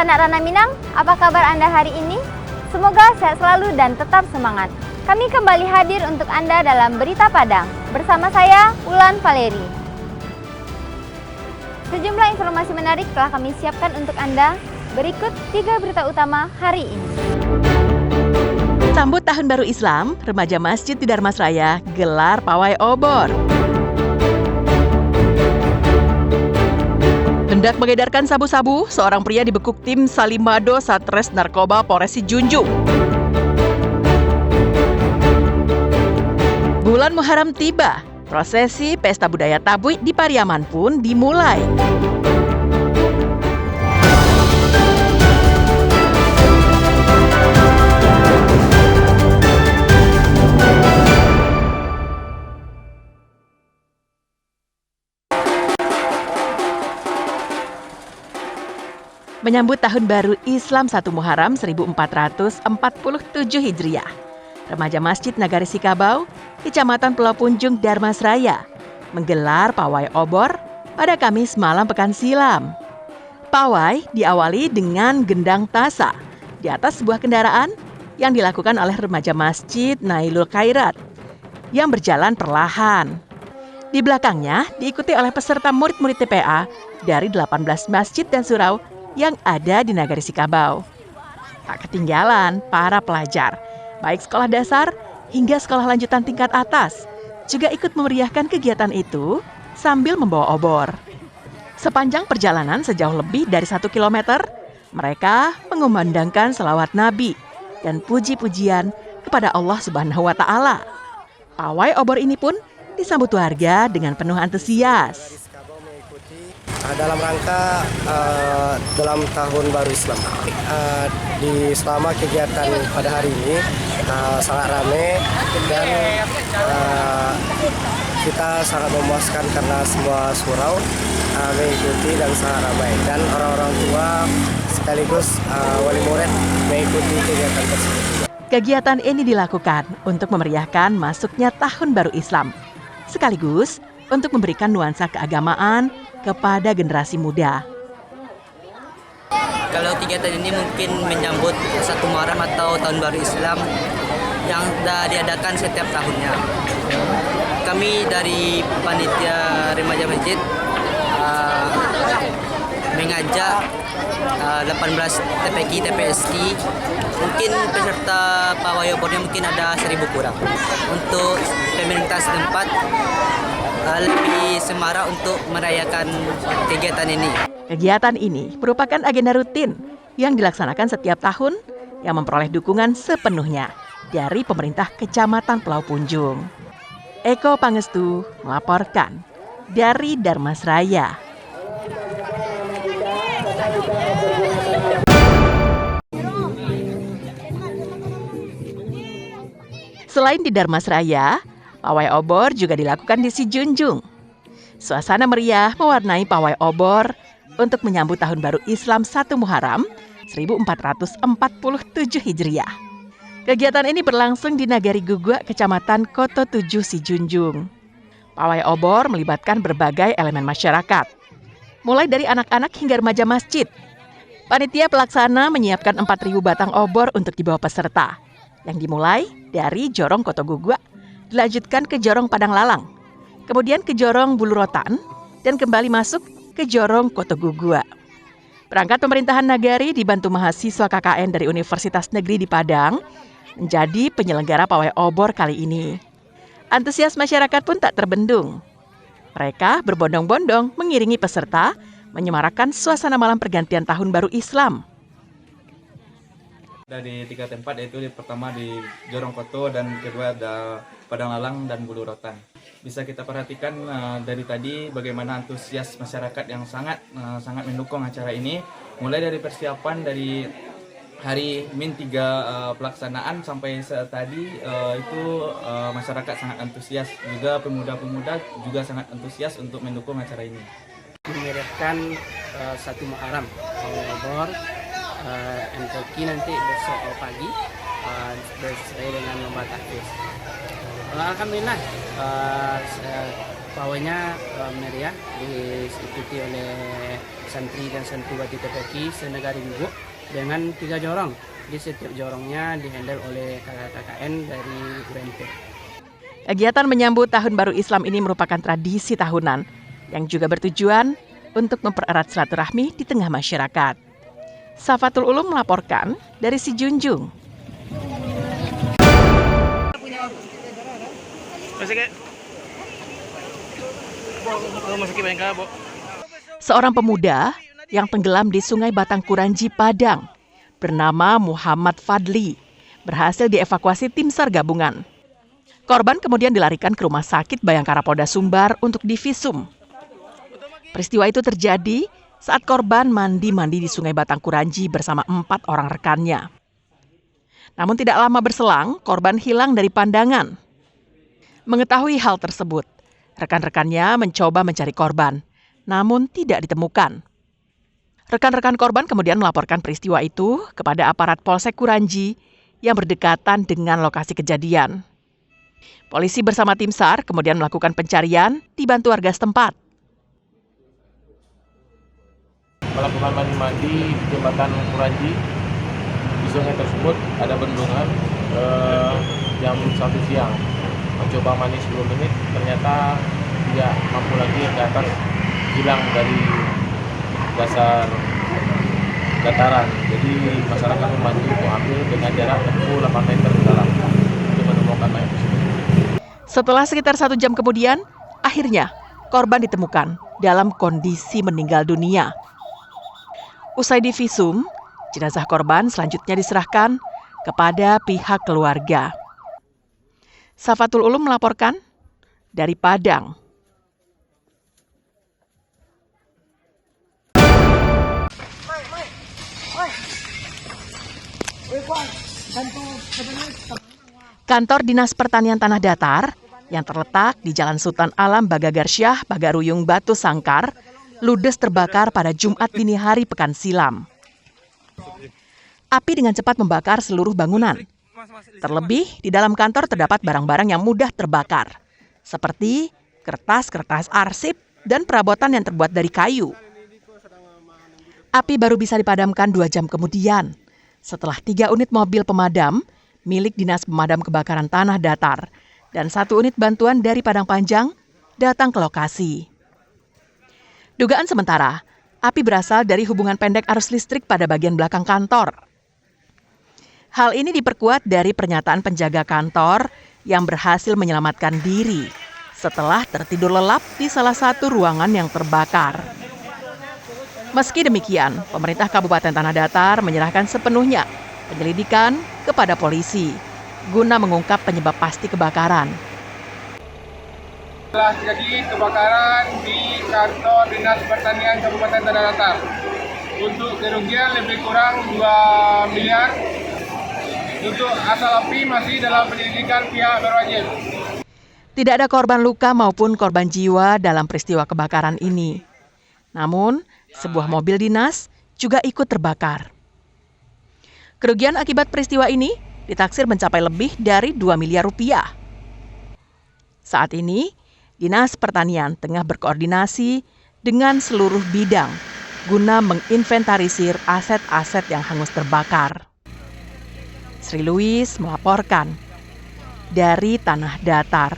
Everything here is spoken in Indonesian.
anak Rana Minang, apa kabar Anda hari ini? Semoga sehat selalu dan tetap semangat. Kami kembali hadir untuk Anda dalam Berita Padang. Bersama saya, Ulan Valeri. Sejumlah informasi menarik telah kami siapkan untuk Anda. Berikut 3 berita utama hari ini. Sambut Tahun Baru Islam, remaja masjid di Darmasraya gelar pawai obor. Hendak mengedarkan sabu-sabu, seorang pria dibekuk tim Salimado Satres Narkoba Polres Junjung. Bulan Muharram tiba, prosesi pesta budaya Tabuik di Pariaman pun dimulai. Menyambut Tahun Baru Islam 1 Muharram 1447 Hijriah, remaja Masjid Nagari Sikabau, Kecamatan Pulau Punjung, Darmasraya, menggelar pawai obor pada Kamis malam pekan silam. Pawai diawali dengan gendang tasa di atas sebuah kendaraan yang dilakukan oleh remaja Masjid Nailul Khairat yang berjalan perlahan. Di belakangnya diikuti oleh peserta murid-murid TPA dari 18 masjid dan surau yang ada di Nagari Sikabau. Tak ketinggalan para pelajar, baik sekolah dasar hingga sekolah lanjutan tingkat atas, juga ikut memeriahkan kegiatan itu sambil membawa obor. Sepanjang perjalanan sejauh lebih dari 1 kilometer, mereka mengumandangkan selawat Nabi dan puji-pujian kepada Allah Subhanahu wa Ta'ala. Pawai obor ini pun disambut warga dengan penuh antusias. Dalam rangka dalam Tahun Baru Islam, selama kegiatan pada hari ini sangat ramai dan kita sangat memuaskan karena semua surau mengikuti dan sangat ramai, dan orang-orang tua sekaligus wali murid mengikuti kegiatan tersebut. Kegiatan ini dilakukan untuk memeriahkan masuknya Tahun Baru Islam, sekaligus untuk memberikan nuansa keagamaan kepada generasi muda. Kalau kegiatan ini mungkin menyambut 1 Muharram atau Tahun Baru Islam yang sudah diadakan setiap tahunnya. Kami dari panitia remaja masjid mengajak 18 TPQ, TPSQ, mungkin peserta pawai obornya mungkin ada 1.000 kurang. Untuk pemerintah setempat lebih semarak untuk merayakan kegiatan ini. Kegiatan ini merupakan agenda rutin yang dilaksanakan setiap tahun yang memperoleh dukungan sepenuhnya dari pemerintah Kecamatan Pulau Punjung. Eko Pangestu melaporkan dari Darmasraya. Selain di Darmasraya, pawai obor juga dilakukan di Sijunjung. Suasana meriah mewarnai pawai obor untuk menyambut Tahun Baru Islam 1 Muharram 1447 Hijriah. Kegiatan ini berlangsung di Nagari Gugua, Kecamatan Koto 7 Sijunjung. Pawai obor melibatkan berbagai elemen masyarakat, mulai dari anak-anak hingga remaja masjid. Panitia pelaksana menyiapkan 4.000 batang obor untuk dibawa peserta, yang dimulai dari Jorong Koto Gugua, dilanjutkan ke Jorong Padang Lalang, kemudian ke Jorong Bulu Rotan, dan kembali masuk ke Jorong Koto Gugua. Perangkat pemerintahan Nagari dibantu mahasiswa KKN dari Universitas Negeri di Padang menjadi penyelenggara pawai obor kali ini. Antusias masyarakat pun tak terbendung. Mereka berbondong-bondong mengiringi peserta menyemarakkan suasana malam pergantian Tahun Baru Islam. Dari 3 tempat, yaitu pertama di Jorong Koto dan kedua ada Padang Lalang dan Bulu Rotan. Bisa kita perhatikan dari tadi bagaimana antusias masyarakat yang sangat mendukung acara ini. Mulai dari persiapan dari hari Min 3 pelaksanaan sampai saat tadi itu masyarakat sangat antusias. Juga pemuda-pemuda juga sangat antusias untuk mendukung acara ini. Memeriahkan 1 Muharram obor MTQ nanti besok pagi sesuai dengan lomba tahfiz. Alhamdulillah pawainya meriah, diikuti oleh santri dan santriwati TPQ senegari Lubuk dengan 3 jorong. Di setiap jorongnya dihandle oleh KKN dari UMP. Kegiatan menyambut Tahun Baru Islam ini merupakan tradisi tahunan yang juga bertujuan untuk mempererat silaturahmi di tengah masyarakat. Safatul Ulum melaporkan dari Sijunjung. Seorang pemuda yang tenggelam di Sungai Batang Kuranji, Padang, bernama Muhammad Fadli, berhasil dievakuasi tim SAR gabungan. Korban kemudian dilarikan ke Rumah Sakit Bayangkara Polda Sumbar untuk divisum. Peristiwa itu terjadi saat korban mandi-mandi di Sungai Batang Kuranji bersama 4 orang rekannya. Namun tidak lama berselang, korban hilang dari pandangan. Mengetahui hal tersebut, rekan-rekannya mencoba mencari korban, namun tidak ditemukan. Rekan-rekan korban kemudian melaporkan peristiwa itu kepada aparat Polsek Kuranji yang berdekatan dengan lokasi kejadian. Polisi bersama tim SAR kemudian melakukan pencarian dibantu warga setempat. Melakukan mandi-mandi di jembatan Kuranji. Di sungai tersebut ada bendungan jam 1 siang. Mencoba mandi 10 menit, ternyata tidak mampu lagi ke atas, hilang dari dasar dataran. Jadi masyarakat membantu untuk ambil dengan jarak tempuh 8 meter ke dalam untuk menemukan mayat tersebut. Setelah sekitar 1 jam kemudian, akhirnya korban ditemukan dalam kondisi meninggal dunia. Usai divisum, jenazah korban selanjutnya diserahkan kepada pihak keluarga. Safatul Ulum melaporkan dari Padang. Kantor Dinas Pertanian Tanah Datar yang terletak di Jalan Sultan Alam Bagagarsyah, Bagaruyung, Batu Sangkar, ludes terbakar pada Jumat dini hari pekan silam. Api dengan cepat membakar seluruh bangunan. Terlebih, di dalam kantor terdapat barang-barang yang mudah terbakar, seperti kertas-kertas arsip dan perabotan yang terbuat dari kayu. Api baru bisa dipadamkan 2 jam kemudian, setelah 3 unit mobil pemadam milik Dinas Pemadam Kebakaran Tanah Datar dan 1 unit bantuan dari Padang Panjang datang ke lokasi. Dugaan sementara, api berasal dari hubungan pendek arus listrik pada bagian belakang kantor. Hal ini diperkuat dari pernyataan penjaga kantor yang berhasil menyelamatkan diri setelah tertidur lelap di salah satu ruangan yang terbakar. Meski demikian, pemerintah Kabupaten Tanah Datar menyerahkan sepenuhnya penyelidikan kepada polisi guna mengungkap penyebab pasti kebakaran. Telah terjadi kebakaran di kantor Dinas Pertanian Kabupaten Tanah Datar. Untuk kerugian lebih kurang 2 miliar. Untuk asal api masih dalam penyelidikan pihak berwajib. Tidak ada korban luka maupun korban jiwa dalam peristiwa kebakaran ini. Namun, sebuah mobil dinas juga ikut terbakar. Kerugian akibat peristiwa ini ditaksir mencapai lebih dari 2 miliar rupiah. Saat ini, Dinas Pertanian tengah berkoordinasi dengan seluruh bidang guna menginventarisir aset-aset yang hangus terbakar. Sri Louis melaporkan dari Tanah Datar.